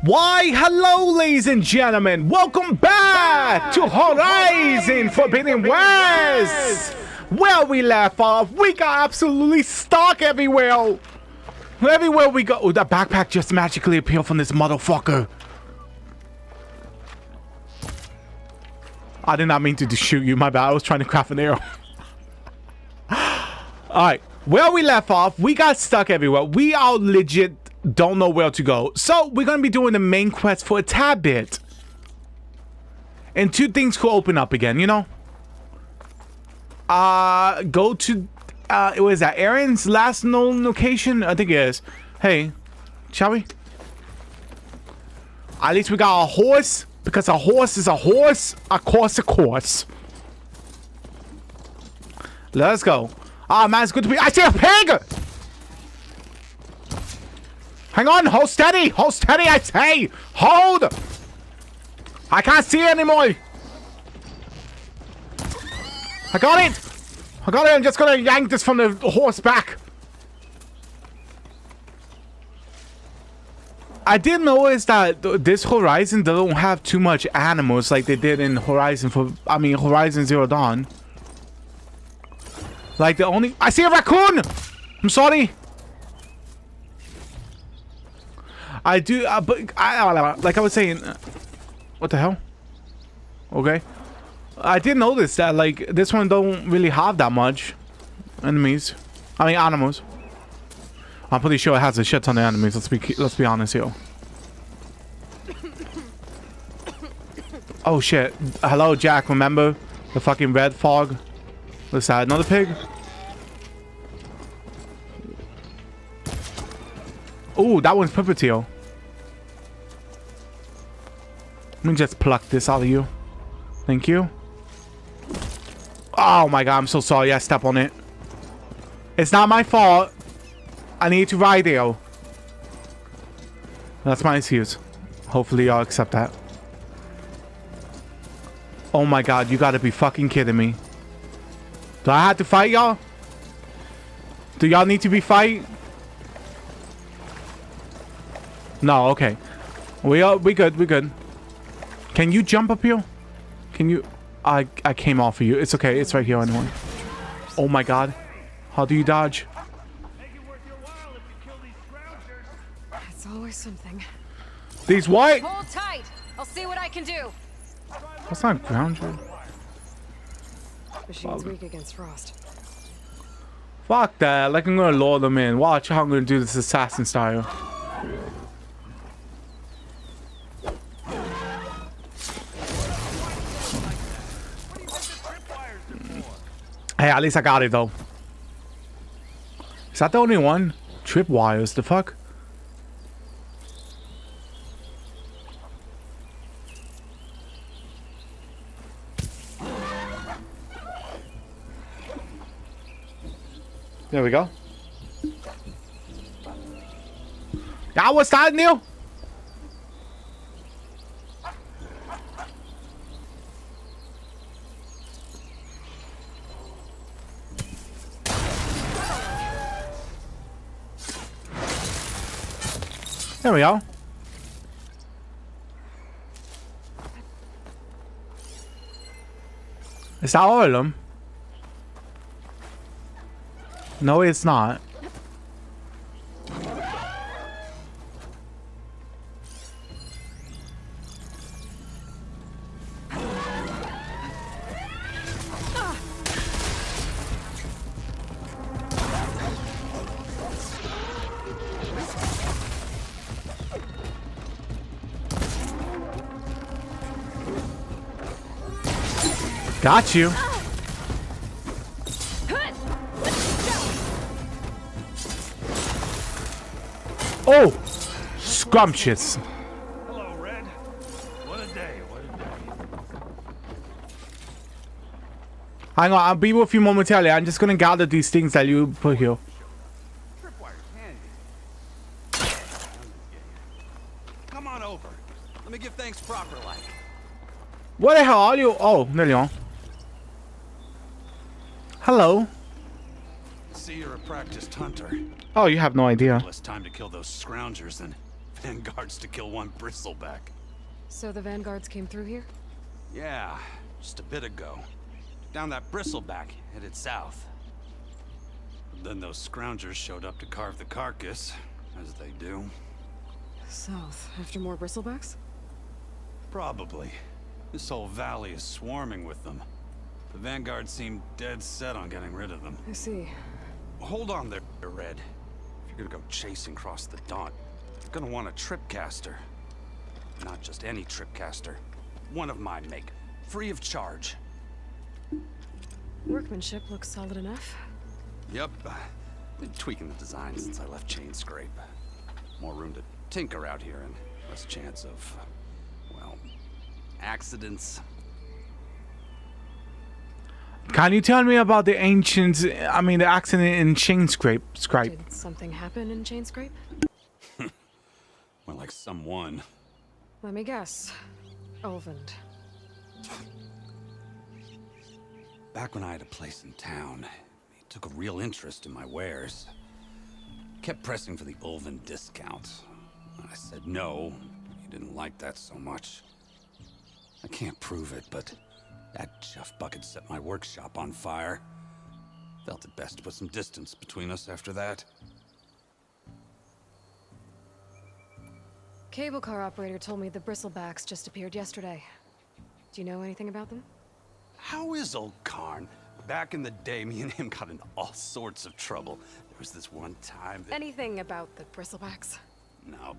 Why, hello, ladies and gentlemen. Welcome back to Horizon Forbidden West. Where we left off, we got absolutely stuck everywhere. Everywhere we go. Oh, that backpack just magically appeared from this motherfucker. I did not mean to shoot you. My bad. I was trying to craft an arrow. Alright. Where we left off, we got stuck everywhere. We are legit don't know where to go. So, we're going to be doing the main quest for a tad bit. And two things could open up again, you know? Go to... what is that? Aaron's last known location? I think it is. Hey, shall we? At least we got a horse. Because a horse is a horse. A course. Let's go. Ah, man, it's good to be... I see a pig! Hang on, hold steady, I say! Hold! I can't see it anymore! I got it! I'm just gonna yank this from the horse back. I did notice that this Horizon don't have too much animals like they did in Horizon Zero Dawn. Like the only... I see a raccoon! I'm sorry! I do, but like I was saying, what the hell? Okay, I did notice that like this one don't really have that much enemies. I mean animals. I'm pretty sure it has a shit ton of enemies. Let's be honest here. Oh shit! Hello, Jack. Remember the fucking red fog? What's that? Another pig? Oh, that one's Puppeteer. Let me just pluck this out of you. Thank you. Oh my god, I'm so sorry. I stepped on it. It's not my fault. I need to ride there. That's my excuse. Hopefully y'all accept that. Oh my god, you gotta be fucking kidding me. Do I have to fight y'all? Do y'all need to be fight? No, okay. We good. Can you jump up here? Can you... I came off of you. It's okay. It's right here anyway. Oh my god. How do you dodge? It's always something. These what? Hold tight. I'll see what I can do. That's not ground you. Machine's weak against frost. Fuck that. Like I'm gonna lure them in. Watch how I'm gonna do this assassin style. Hey, at least I got it though. Is that the only one? Tripwires, the fuck? There we go. Yeah, what's that new? There we go. Is that all of them? No, it's not. Got you. Oh, scrumptious. Hello, Red. What a day, what a day. Hang on, I'll be with you momentarily. I'm just gonna gather these things that you put here. Come on over. Let me give thanks proper like. What the hell are you? Oh, there you are. Hello. See, you're a practiced hunter. Oh, you have no idea. Less time to kill those scroungers than vanguards to kill one bristleback. So the vanguards came through here? Yeah, just a bit ago. Down that bristleback, headed south. Then those scroungers showed up to carve the carcass, as they do. South, after more bristlebacks? Probably. This whole valley is swarming with them. The vanguard seemed dead set on getting rid of them. I see. Hold on there, Red. If you're gonna go chasing across the Daunt, you're gonna want a tripcaster. Not just any tripcaster. One of my make. Free of charge. Workmanship looks solid enough. Yep. Been tweaking the design since I left Chain Scrape. More room to tinker out here and less chance of, well, accidents. Can you tell me about the ancients? I mean, the accident in Chain Scrape. Did something happen in Chain Scrape? More like someone. Let me guess. Ulvund. Back when I had a place in town, he took a real interest in my wares. Kept pressing for the Ulvund discount. I said no. He didn't like that so much. I can't prove it, but that chuff bucket set my workshop on fire. Felt it best to put some distance between us after that. Cable car operator told me the bristlebacks just appeared yesterday. Do you know anything about them? How is old Karn? Back in the day, me and him got into all sorts of trouble. There was this one time that... Anything about the bristlebacks? No.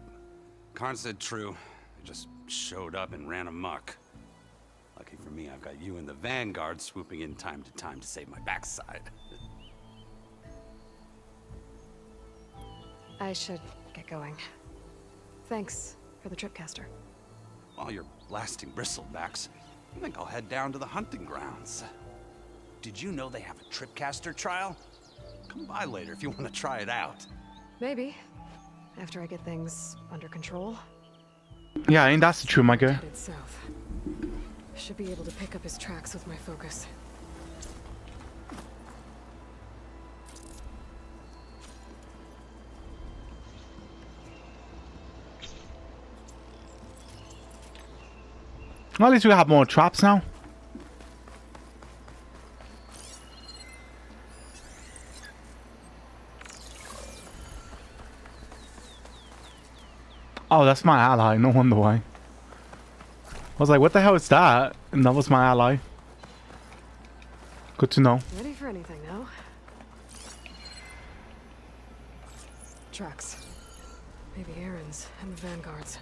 Karn said true. They just showed up and ran amok. Lucky for me, I've got you and the Vanguard swooping in time to save my backside. I should get going. Thanks for the tripcaster. While you're blasting bristlebacks, I think I'll head down to the hunting grounds. Did you know they have a tripcaster trial? Come by later if you want to try it out. Maybe. After I get things under control. Yeah, ain't that the truth, my girl? Headed south. Should be able to pick up his tracks with my focus. Well, at least we have more traps now. Oh, that's my ally. No wonder why. I was like, what the hell is that? And that was my ally. Good to know. Ready for anything now? Tracks. Maybe Aaron's and the Vanguard's.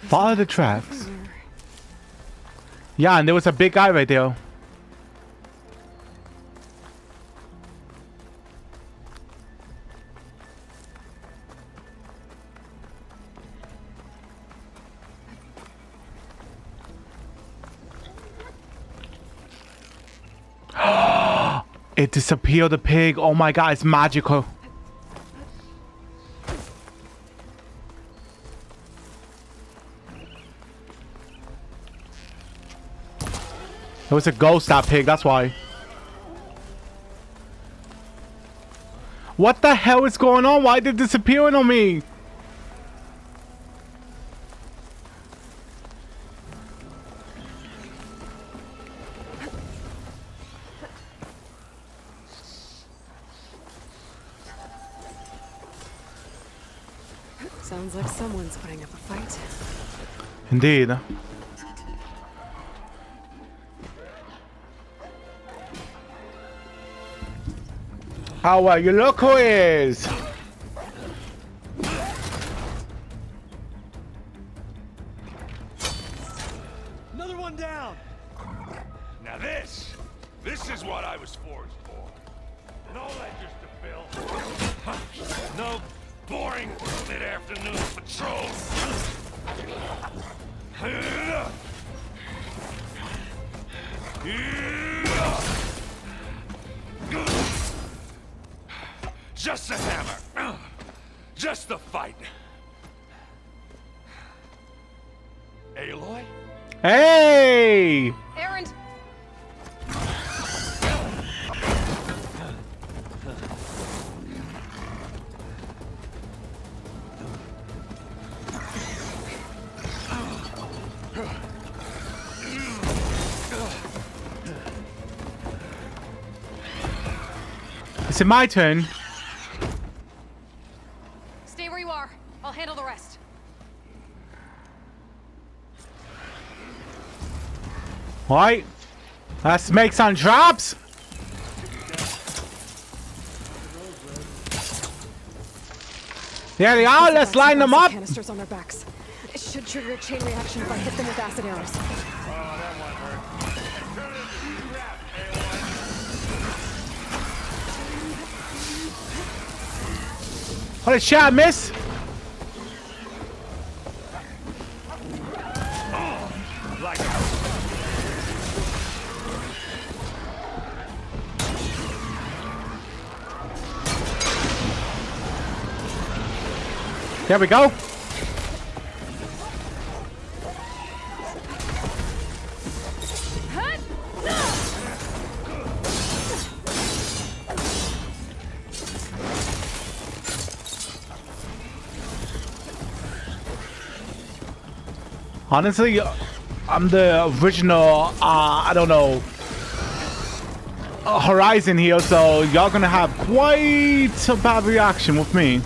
Follow the tracks. Yeah, and there was a big guy right there. It disappeared, the pig. Oh my god, it's magical. It was a ghost, that pig, that's why. What the hell is going on? Why did it disappear on me? Sounds like someone's putting up a fight. Indeed. How are you, look who is? Another one down. Now this is what I was forged for. No ledgers to fill. No boring mid-afternoon patrols. Just a hammer. Just the fight. Aloy? Hey! Aaron! Is it my turn? Stay where you are. I'll handle the rest. Alright. Let's make some drops. There they are. Let's line them up. Canisters on their backs. It should trigger a chain reaction if I hit them with acid arrows. Holy shit, I missed. There we go. Honestly, I'm the original, I don't know, Horizon here, so y'all gonna have quite a bad reaction with me.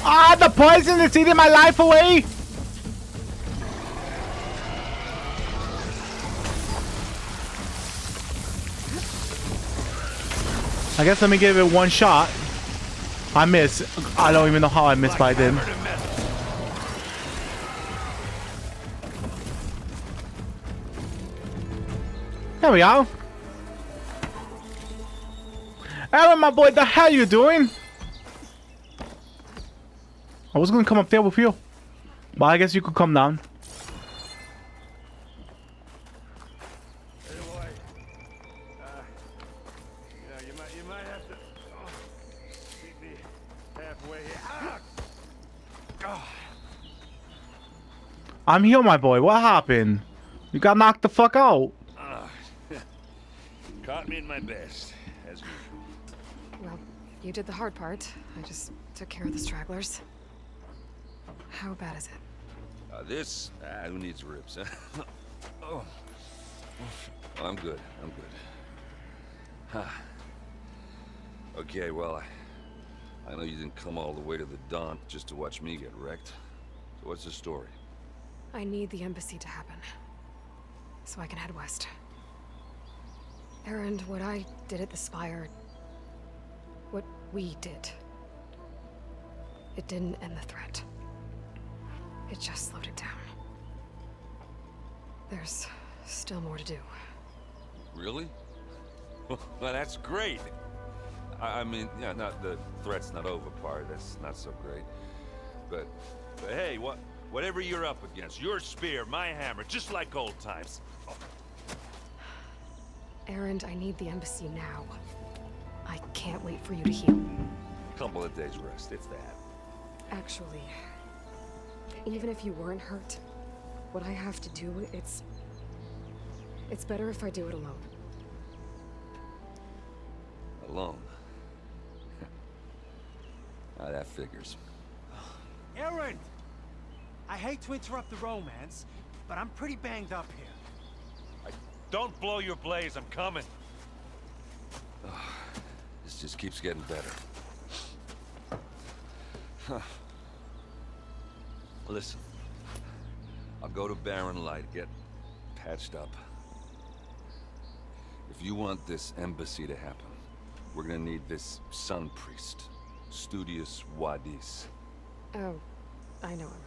Ah, the poison is eating my life away! I guess let me give it one shot. I missed. I don't even know how I missed, but I did. There we are. Aaron, my boy, the hell you doing? I was gonna come up there with you, but I guess you could come down. Hey, boy. You might have to meet me halfway here. I'm here, my boy. What happened? You got knocked the fuck out. Caught me in my best, as usual. Well, you did the hard part. I just took care of the stragglers. How bad is it? Who needs ribs, huh? Oh. I'm good. Huh. Okay, well, I know you didn't come all the way to the Don just to watch me get wrecked. So what's the story? I need the embassy to happen, so I can head west. Erend, what I did at the Spire, what we did, it didn't end the threat. It just slowed it down. There's still more to do. Really? Well, that's great. I mean, yeah, not the threat's not over part. That's not so great. But hey, whatever you're up against, your spear, my hammer, just like old times. Oh. Erend, I need the embassy now. I can't wait for you to heal. Couple of days rest, if that. Actually, even if you weren't hurt, what I have to do, it's better if I do it alone. Alone? That figures. Erend! I hate to interrupt the romance, but I'm pretty banged up here. Don't blow your blaze, I'm coming. This just keeps getting better. Huh. Listen, I'll go to Barren Light, get patched up. If you want this embassy to happen, we're gonna need this sun priest, Studious Wadis. Oh, I know him.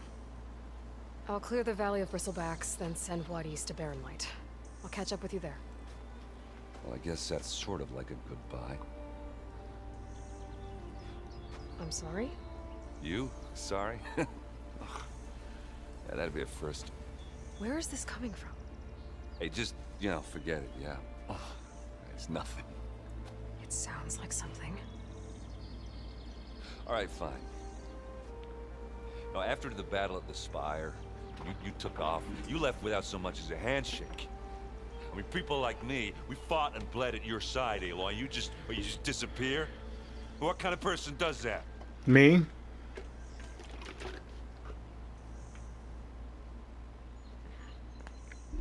I'll clear the Valley of Bristlebacks, then send Wadis to Barren Light. I'll catch up with you there. Well, I guess that's sort of like a goodbye. I'm sorry? You? Sorry? Yeah, that'd be a first. Where is this coming from? Hey, just, forget it, yeah? Oh, it's nothing. It sounds like something. All right, fine. Now, after the battle at the Spire, you took off. You left without so much as a handshake. I mean, people like me, we fought and bled at your side, Aloy. You just disappear? What kind of person does that? Me?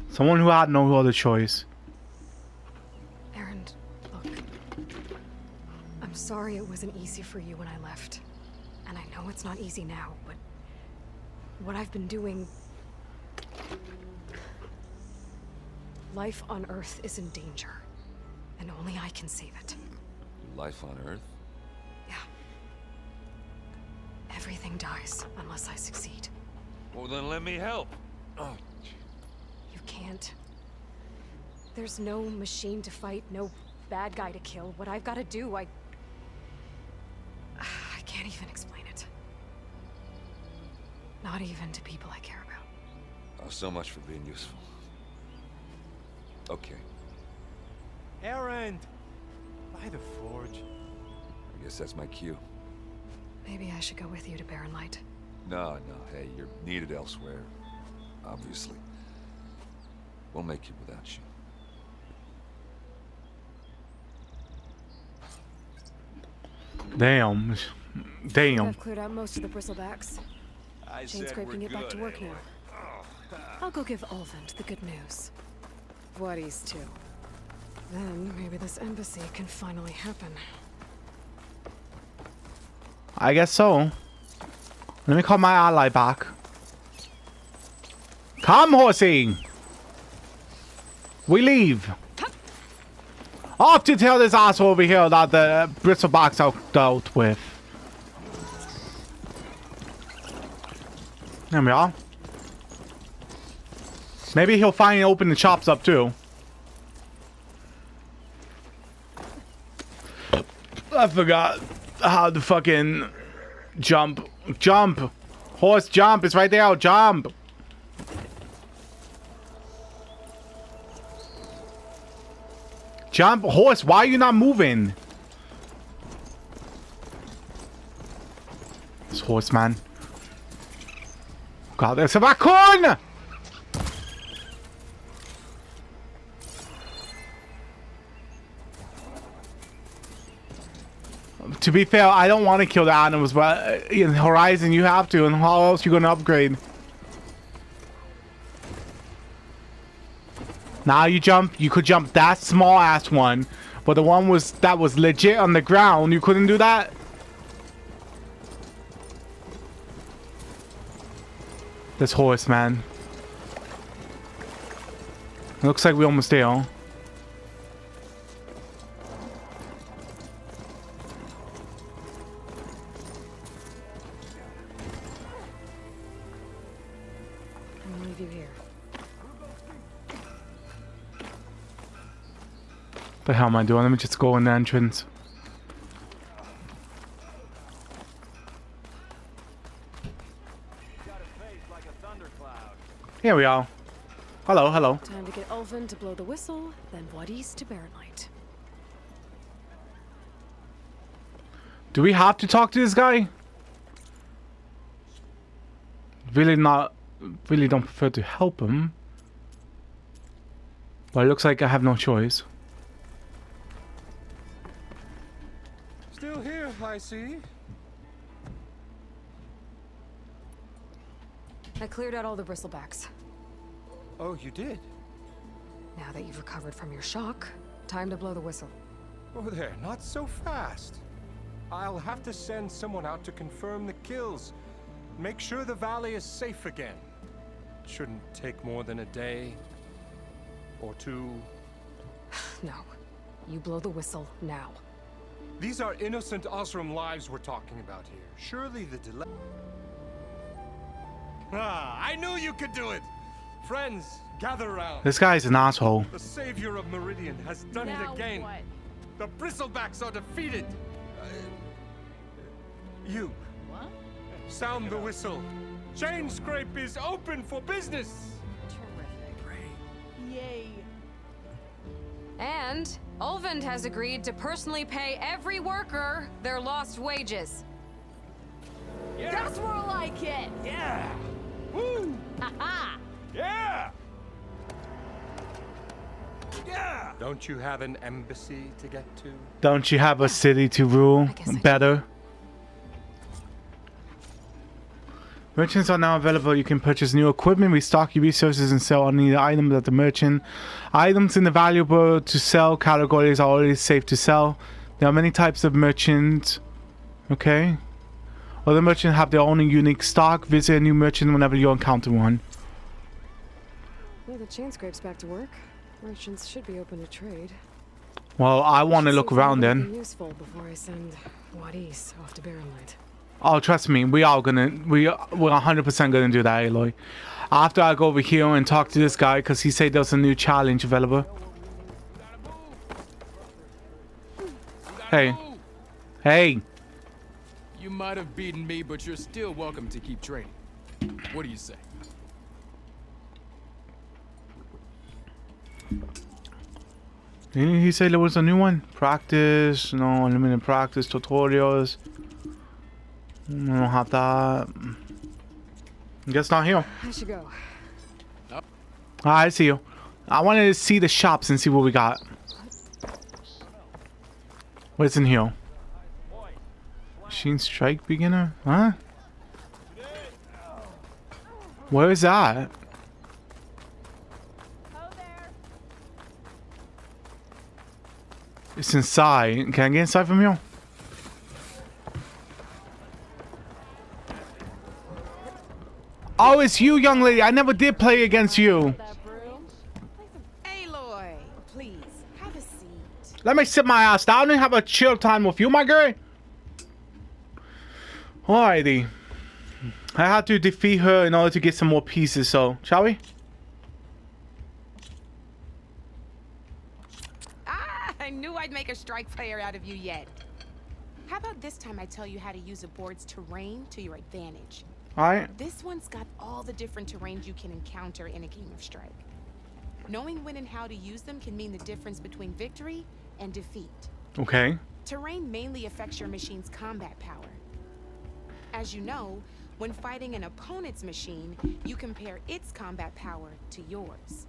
Someone who had no other choice. Erend, look. I'm sorry it wasn't easy for you when I left. And I know it's not easy now, but what I've been doing... Life on Earth is in danger, and only I can save it. Life on Earth? Yeah. Everything dies unless I succeed. Well, then let me help. Oh, You can't. There's no machine to fight, no bad guy to kill. What I've got to do, I can't even explain it. Not even to people I care about. oh, so much for being useful. Okay, Erend! By the forge. I guess that's my cue. Maybe I should go with you to Barren Light. No, hey, you're needed elsewhere. Obviously. We'll make it without you. Damn. Damn. I've cleared out most of the bristlebacks. I Chain scraping get back to work now. I'll go give Ulvund the good news. Whatties too. Then maybe this embassy can finally happen. I guess so. Let me call my ally back. Come, horsey! We leave. Off to tell this asshole over here that the bristlebacks are dealt with. There we are. Maybe he'll finally open the shops up too. I forgot how to fucking jump. Jump! Horse, jump! It's right there. Jump! Jump! Horse, why are you not moving? This horse, man. God, there's a raccoon! To be fair, I don't want to kill the animals, but in Horizon you have to, and how else you gonna upgrade? Now you jump, you could jump that small ass one, but the one that was legit on the ground, you couldn't do that? This horse, man. Looks like we almost there. You here. The hell am I doing? Let me just go in the entrance. Here we are. Hello, hello. Time to get Ulvund to blow the whistle, then Whatties to Barren Light. Do we have to talk to this guy? Really don't prefer to help him. But it looks like I have no choice. Still here, I see. I cleared out all the bristlebacks. Oh, you did? Now that you've recovered from your shock, time to blow the whistle. Oh there, not so fast. I'll have to send someone out to confirm the kills. Make sure the valley is safe again. Shouldn't take more than a day. Or two. No. You blow the whistle now. These are innocent Osram lives we're talking about here. Surely the delay... Ah, I knew you could do it! Friends, gather around. This guy's an asshole. The savior of Meridian has done it again. What? The bristlebacks are defeated. You. What? Sound the whistle. Chain scrape is open for business. Terrific. Yay. And Ulvund has agreed to personally pay every worker their lost wages. That's more like it. Yeah! Woo! Ha Yeah! Yeah! Don't you have an embassy to get to? Don't you have a city to rule I guess I do. better? Merchants are now available. You can purchase new equipment, restock your resources, and sell any items at the merchant. Items in the valuable to sell categories are already safe to sell. There are many types of merchants. Okay. Other merchants have their own unique stock. Visit a new merchant whenever you encounter one. Yeah, the chain scrape's back to work. Merchants should be open to trade. Well, I want to look around then. Useful before I send Wadis off to Barrenlight. Oh, trust me, we're 100% gonna do that, Aloy. After I go over here and talk to this guy, because he said there's a new challenge available. Hey. Hey. You might have beaten me, but you're still welcome to keep trading. What do you say? Didn't he say there was a new one? Practice, no, unlimited practice, tutorials. I don't have that. Guess not here. I should go. I see you. I wanted to see the shops and see what we got. What's in here? Machine strike beginner? Huh? Where is that? It's inside. Can I get inside from here? Oh, it's you, young lady. I never did play against you. Aloy, please, have a seat. Let me sit my ass down and have a chill time with you, my girl. Alrighty. I have to defeat her in order to get some more pieces, so shall we? I knew I'd make a strike player out of you yet. How about this time I tell you how to use a board's terrain to your advantage? Alright. This one's got all the different terrains you can encounter in a game of Strike. Knowing when and how to use them can mean the difference between victory and defeat. Okay. Terrain mainly affects your machine's combat power. As you know, when fighting an opponent's machine, you compare its combat power to yours.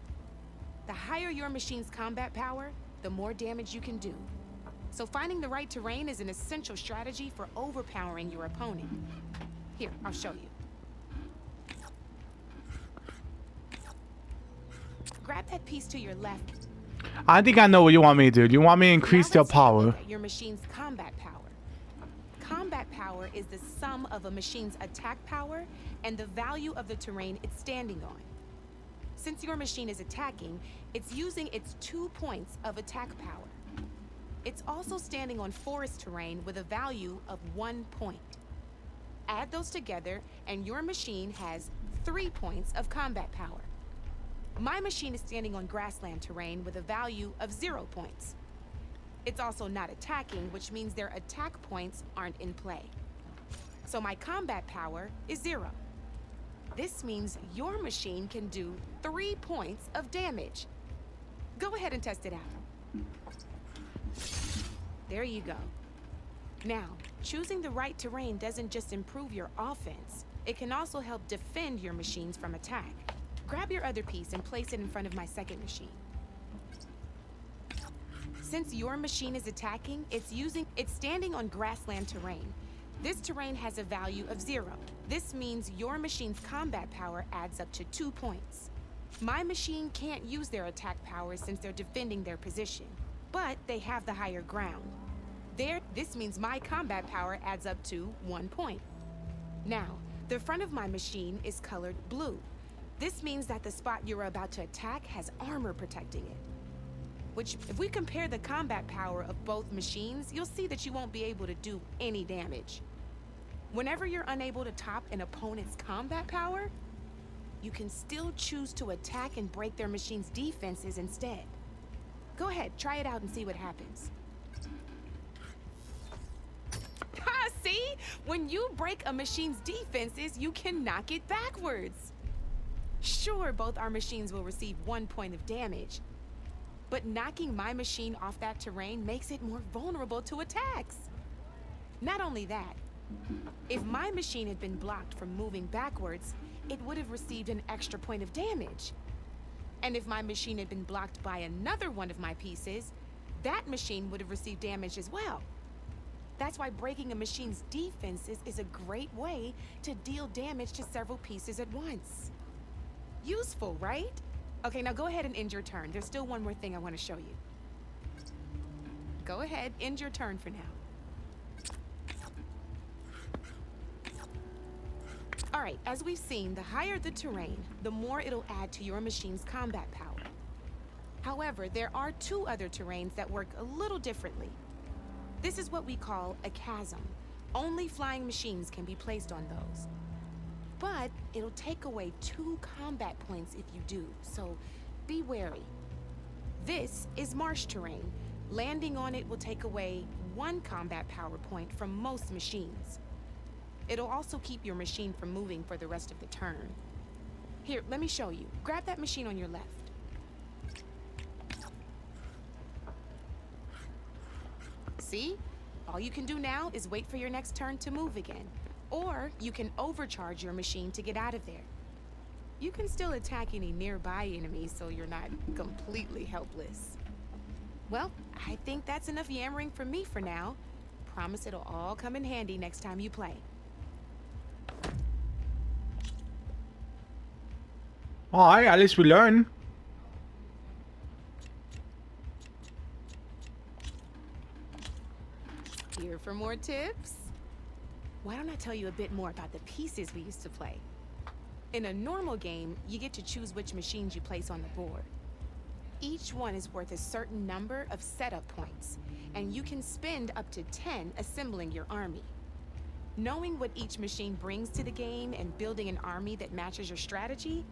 The higher your machine's combat power, the more damage you can do. So finding the right terrain is an essential strategy for overpowering your opponent. Here, I'll show you. Grab that piece to your left. I think I know what you want me to do. You want me to increase Now their let's take a power. look at your machine's combat power. Combat power is the sum of a machine's attack power and the value of the terrain it's standing on. Since your machine is attacking, it's using its 2 points of attack power. It's also standing on forest terrain with a value of 1 point. Add those together, and your machine has 3 points of combat power. My machine is standing on grassland terrain with a value of 0 points. It's also not attacking, which means their attack points aren't in play. So my combat power is 0. This means your machine can do 3 points of damage. Go ahead and test it out. There you go. Now, choosing the right terrain doesn't just improve your offense, it can also help defend your machines from attack. Grab your other piece and place it in front of my second machine. Since your machine is attacking, it's standing on grassland terrain. This terrain has a value of 0. This means your machine's combat power adds up to 2 points. My machine can't use their attack powers since they're defending their position, but they have the higher ground. This means my combat power adds up to 1 point. Now, the front of my machine is colored blue. This means that the spot you're about to attack has armor protecting it. Which, if we compare the combat power of both machines, you'll see that you won't be able to do any damage. Whenever you're unable to top an opponent's combat power, you can still choose to attack and break their machine's defenses instead. Go ahead, try it out and see what happens. See? When you break a machine's defenses, you can knock it backwards. Sure, both our machines will receive 1 point of damage, but knocking my machine off that terrain makes it more vulnerable to attacks. Not only that, if my machine had been blocked from moving backwards, it would have received an extra point of damage. And if my machine had been blocked by another one of my pieces, that machine would have received damage as well. That's why breaking a machine's defenses is a great way to deal damage to several pieces at once. Useful, right? Okay, now go ahead and end your turn. There's still one more thing I want to show you. Go ahead, end your turn for now. All right, as we've seen, the higher the terrain, the more it'll add to your machine's combat power. However, there are two other terrains that work a little differently. This is what we call a chasm. Only flying machines can be placed on those. But it'll take away 2 combat points if you do, so be wary. This is marsh terrain. Landing on it will take away 1 combat power point from most machines. It'll also keep your machine from moving for the rest of the turn. Here, let me show you. Grab that machine on your left. See? All you can do now is wait for your next turn to move again. Or you can overcharge your machine to get out of there. You can still attack any nearby enemies so you're not completely helpless. Well, I think that's enough yammering from me for now. Promise it'll all come in handy next time you play. Alright, at least we learn. Here for more tips? Why don't I tell you a bit more about the pieces we used to play? In a normal game, you get to choose which machines you place on the board. Each one is worth a certain number of setup points, and you can spend up to 10 assembling your army. Knowing what each machine brings to the game and building an army that matches your strategy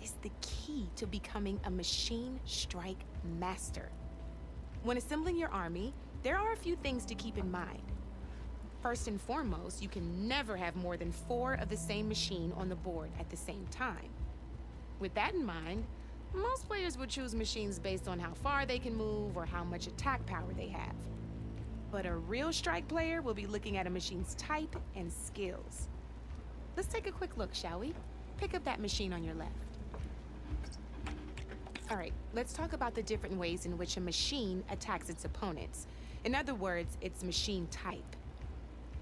is the key to becoming a machine strike master. When assembling your army, there are a few things to keep in mind. First and foremost, you can never have more than 4 of the same machine on the board at the same time. With that in mind, most players would choose machines based on how far they can move or how much attack power they have. But a real strike player will be looking at a machine's type and skills. Let's take a quick look, shall we? Pick up that machine on your left. All right, let's talk about the different ways in which a machine attacks its opponents. In other words, its machine type.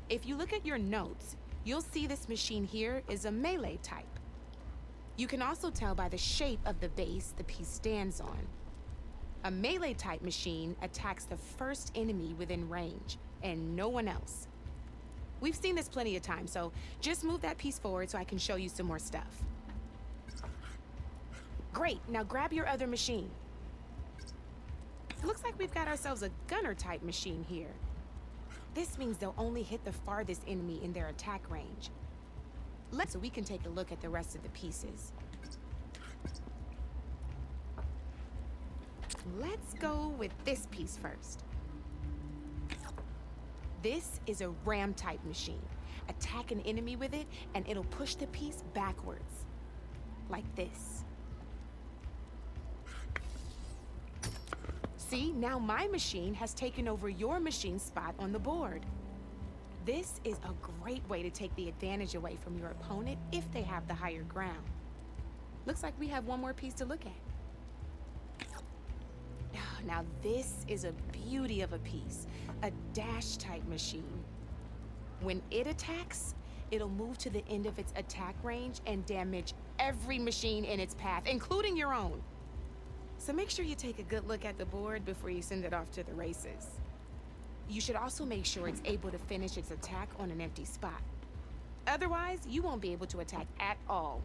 If you look at your notes, you'll see this machine here is a melee type. You can also tell by the shape of the base the piece stands on. A melee type machine attacks the first enemy within range, and no one else. We've seen this plenty of times, so just move that piece forward so I can show you some more stuff. Great, now grab your other machine. Looks like we've got ourselves a gunner type machine here. This means they'll only hit the farthest enemy in their attack range. So we can take a look at the rest of the pieces. Let's go with this piece first. This is a ram type machine. Attack an enemy with it and it'll push the piece backwards. Like this. See, now my machine has taken over your machine's spot on the board. This is a great way to take the advantage away from your opponent if they have the higher ground. Looks like we have one more piece to look at. Now this is a beauty of a piece, a dash type machine. When it attacks, it'll move to the end of its attack range and damage every machine in its path, including your own. So make sure you take a good look at the board before you send it off to the races. You should also make sure it's able to finish its attack on an empty spot. Otherwise, you won't be able to attack at all.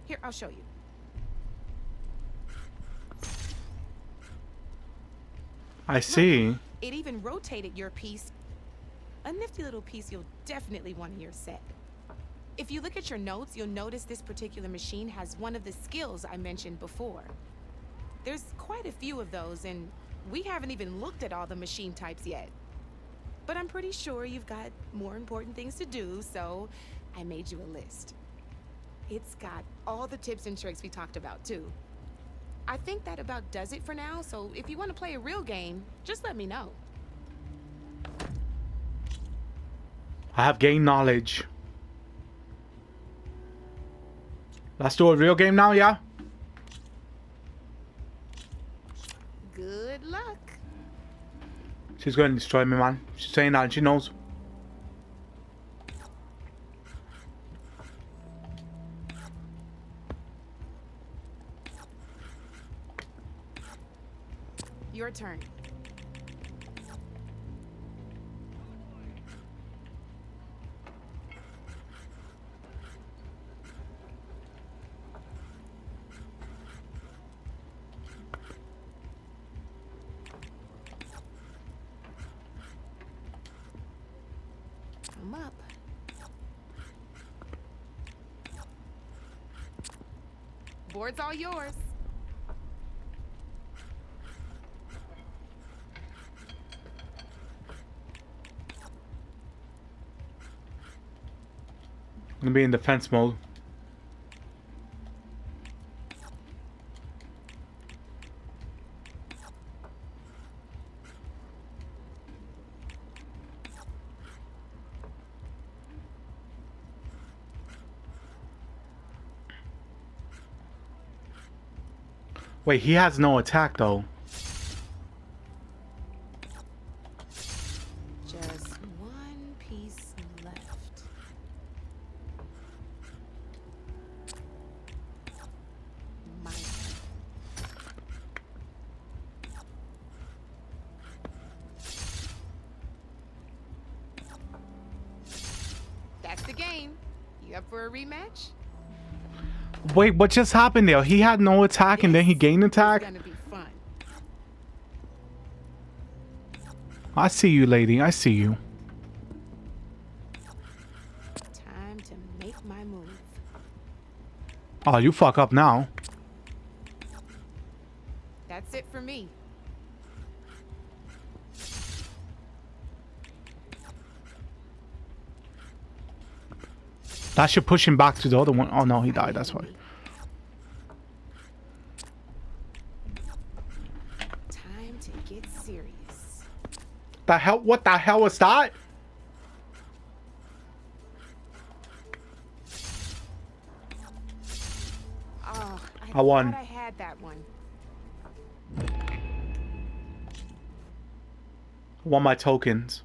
Here, I'll show you. I see. It even rotated your piece. A nifty little piece you'll definitely want in your set. If you look at your notes, you'll notice this particular machine has one of the skills I mentioned before. There's quite a few of those, and we haven't even looked at all the machine types yet. But I'm pretty sure you've got more important things to do, so I made you a list. It's got all the tips and tricks we talked about, too. I think that about does it for now, so if you want to play a real game, just let me know. I have gained knowledge. Let's do a real game now, yeah? Good luck. She's going to destroy me, man. She's saying that and she knows. Your turn. Board's all yours. I'm gonna be in defense mode. Wait, he has no attack though. Just one piece left. My That's the game. You up for a rematch? Wait, what just happened there? He had no attack and then he gained attack? It's gonna be fun. I see you, lady. I see you. Time to make my move. Oh, you fuck up now. That's it for me. That should push him back to the other one. Oh no, he died. That's why. Time to get serious. The hell? What the hell was that? Oh, I won. thought I had that one. I want my tokens.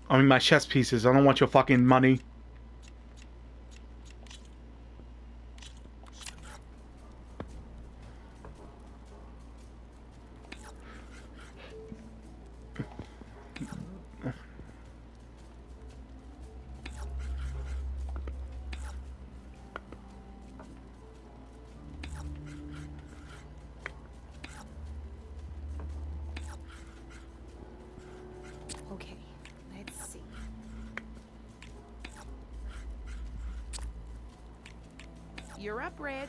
I mean my chess pieces. I don't want your fucking money. Okay, let's see. You're up, Red.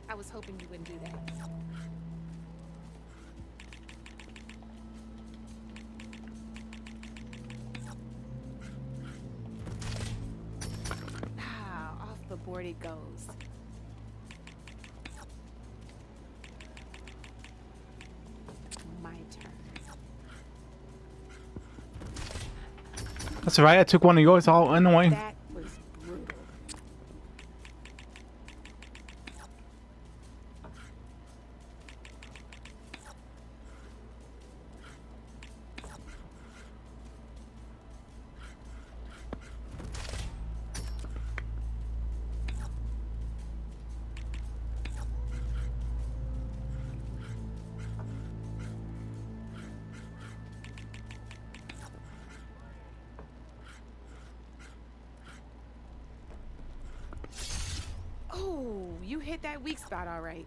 I was hoping you wouldn't do that. Off the board it goes. My turn. That's alright. I took one of yours all anyway. That was brutal. Oh, you hit that weak spot all right.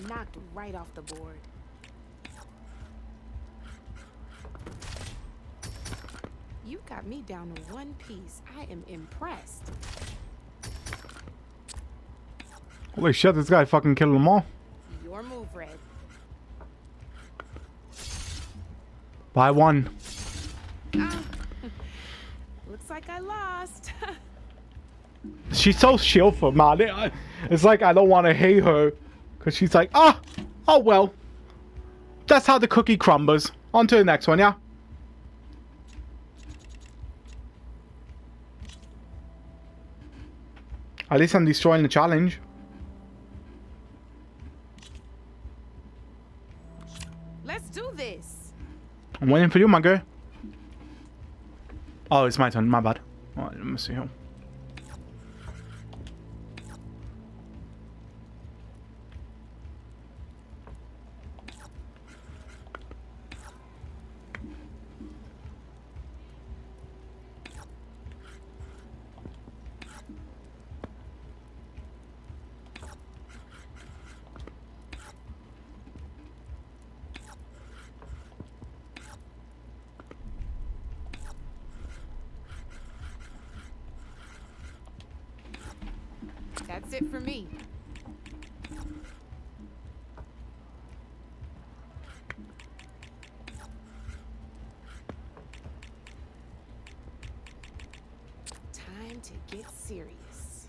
Knocked right off the board. You got me down to one piece. I am impressed. Holy shit, this guy fucking killed them all. Your move, Red. By one. Ah, looks like I lost. She's so cheerful, man. It's like I don't want to hate her. Because she's like, oh well. That's how the cookie crumbles. On to the next one, yeah? At least I'm destroying the challenge. Let's do this. I'm waiting for you, my girl. Oh, it's my turn. My bad. Alright, let me see here. That's it for me. Time to get serious.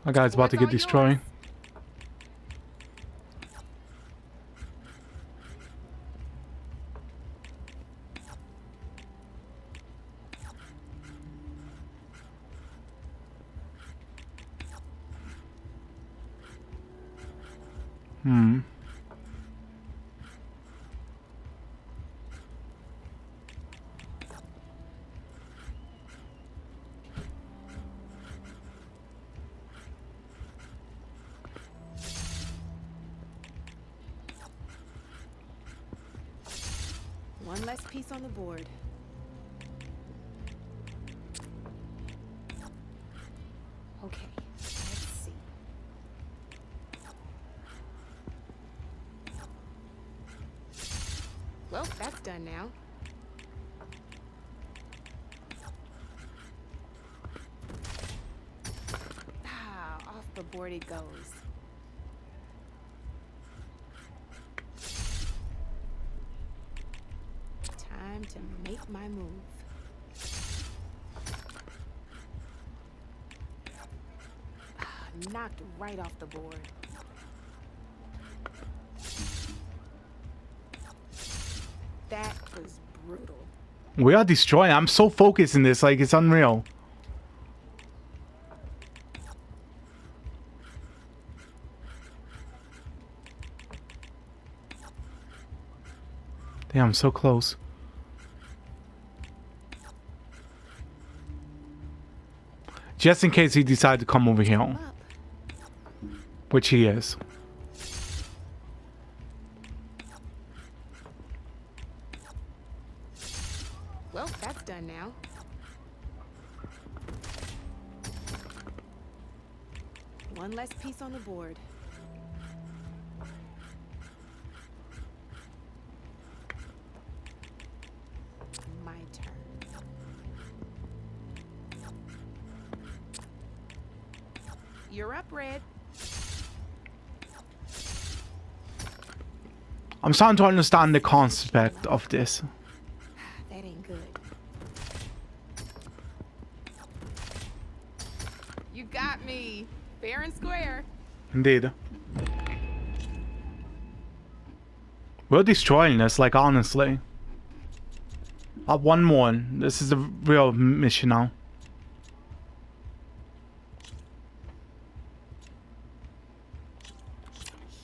My guy's about to get destroyed. One less piece on the board. Okay, let's see. Well, that's done now. Ah, off the board it goes. Time to make my move. Ah, knocked right off the board. That was brutal. We are destroying. I'm so focused in this, like it's unreal. Damn, I'm so close. Just in case he decides to come over here. Which he is. Well, that's done now. One less piece on the board. My turn. You're up, Red. I'm starting to understand the concept of this. That ain't good. You got me. Fair and square. Indeed. We're destroying this, like honestly. One more. This is the real mission now.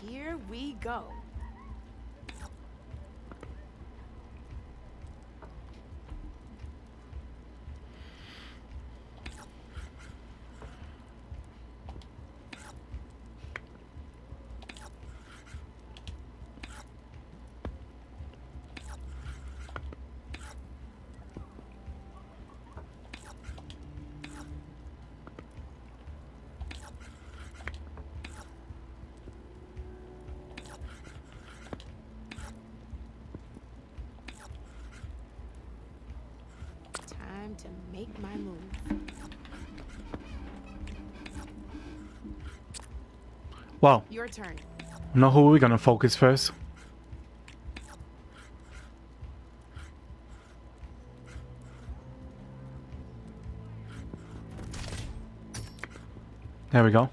Here we go. Time to make my move. Well, Your turn. know who we're gonna focus first. There we go.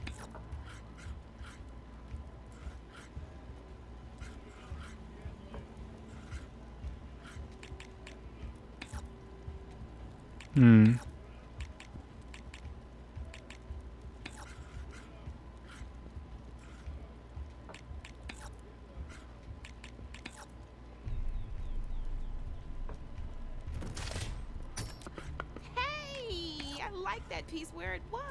Hey, I like that piece where it was.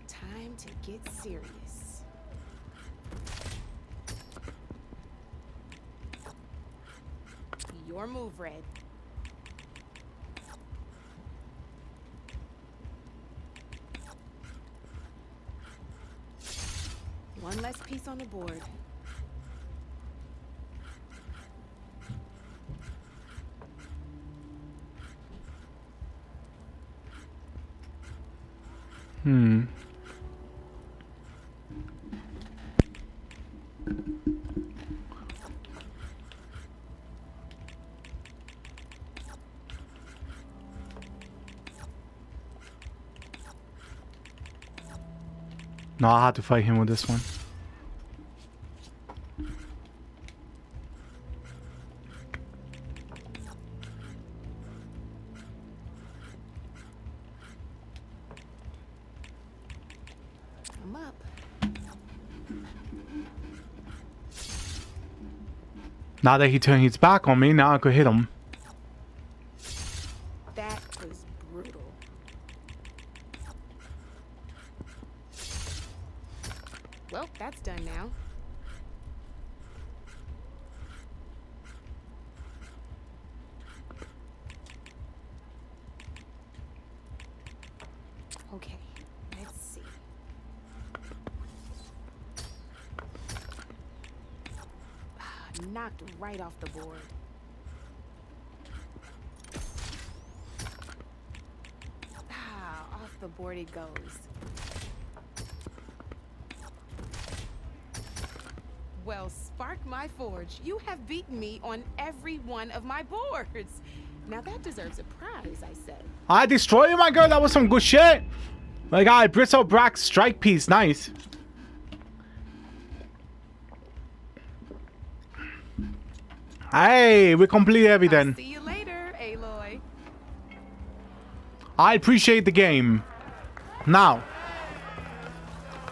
Time to get serious. Your move, Red. One less piece on the board. No, I had to fight him with this one. I'm up. Now that he turned his back on me, now I could hit him. That was brutal. Well, that's done now. Okay, let's see. Knocked right off the board. Off the board it goes. Well, spark my forge. You have beaten me on every one of my boards. Now that deserves a prize, I say. I destroyed you, my girl. That was some good shit. My guy, Bristle Brack strike piece. Nice. Hey, we completed everything. See you later, Aloy. I appreciate the game. Now,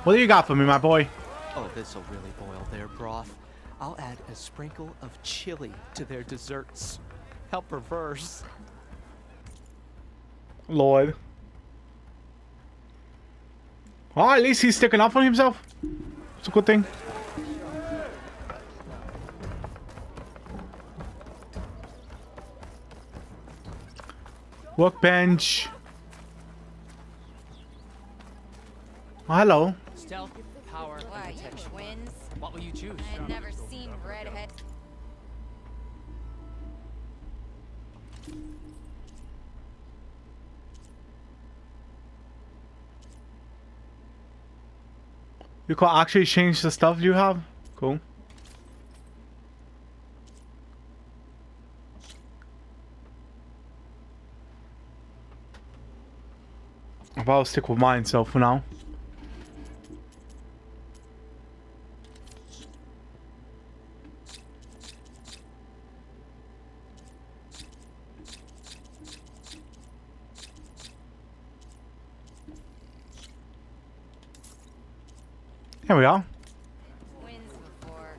what do you got for me, my boy? Oh, this'll really boil their broth. I'll add a sprinkle of chili to their desserts. How perverse. Lord. Oh, at least he's sticking up for himself. It's a good thing. Workbench. Oh, hello. Stealth, power, Why, you protection. twins? What will you choose? I've never seen redhead. You can actually change the stuff you have? Cool. I'll stick with mine, so for now. Here we are. Twins before.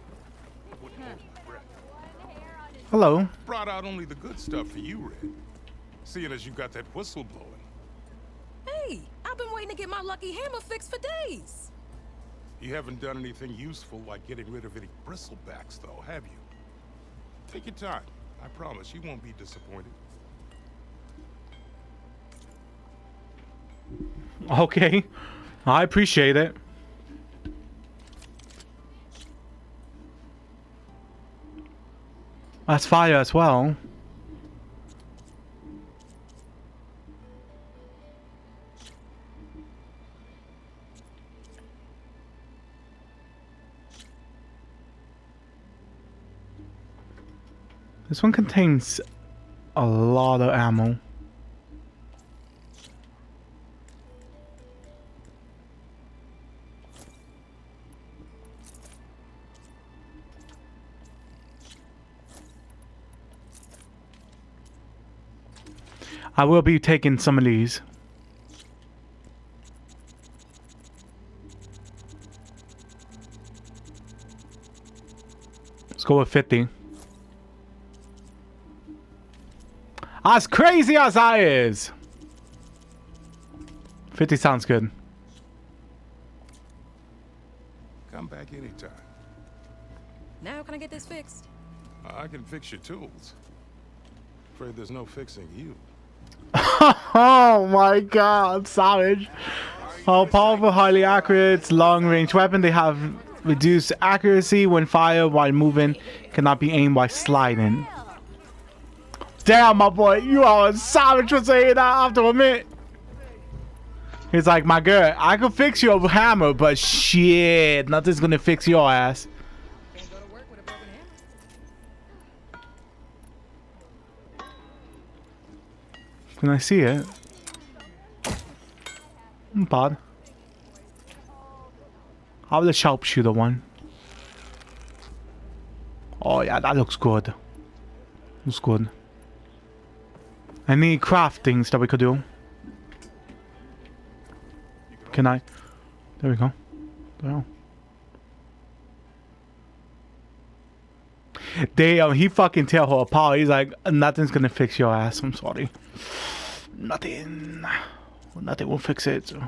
Hello. Brought out only the good stuff for you, Red. Seeing as you got that whistle blowing. Hey, I've been waiting to get my lucky hammer fixed for days. You haven't done anything useful like getting rid of any bristlebacks, though, have you? Take your time. I promise you won't be disappointed. Okay. I appreciate it. That's fire as well. This one contains a lot of ammo. I will be taking some of these. Let's go with 50. As crazy as I is. 50 sounds good. Come back anytime. Now can I get this fixed? I can fix your tools. Afraid there's no fixing you. Oh my god, savage. Oh, powerful, highly accurate, long-range weapon. They have reduced accuracy when fired while moving. Cannot be aimed while sliding. Damn, my boy, you are a savage for saying that after a minute. He's like, my girl, I could fix your hammer, but shit, nothing's gonna fix your ass. Can't go to work with a broken hammer. Can I see it? Bad. How the sharpshooter one? Oh yeah, that looks good. Looks good. Any craftings that we could do? Can I? There we go. There. Damn, he fucking tell her apart. He's like, nothing's gonna fix your ass. I'm sorry. Nothing. Nothing will fix it. So.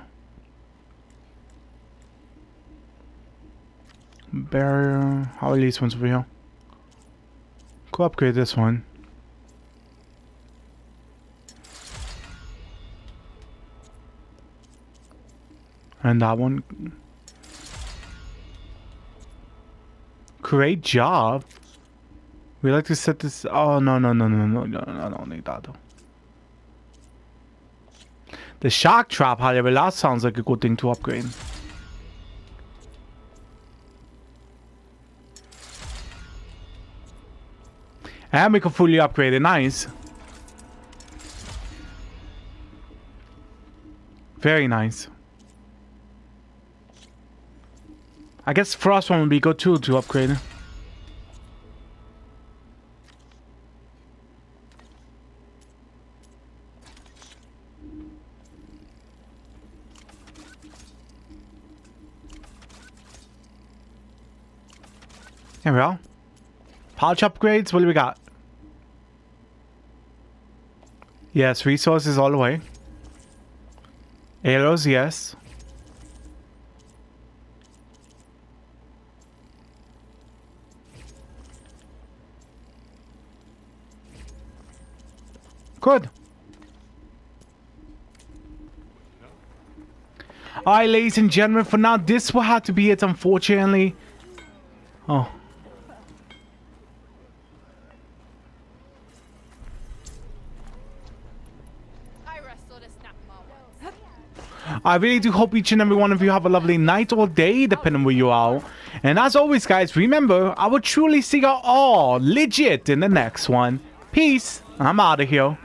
Barrier. How are these ones over here? Go upgrade this one. And that one. Great job. We like to set this. Oh no, I don't need that though. The shark trap, however, that sounds like a good thing to upgrade. And we can fully upgrade it. Nice. Very nice. I guess frost one would be good too to upgrade it. Here we go. Pouch upgrades, what do we got? Yes, resources all the way. Arrows, yes. Good. Alright, ladies and gentlemen, for now, this will have to be it, unfortunately. Oh. I really do hope each and every one of you have a lovely night or day, depending where you are. And as always, guys, remember, I will truly see you all legit in the next one. Peace. I'm out of here.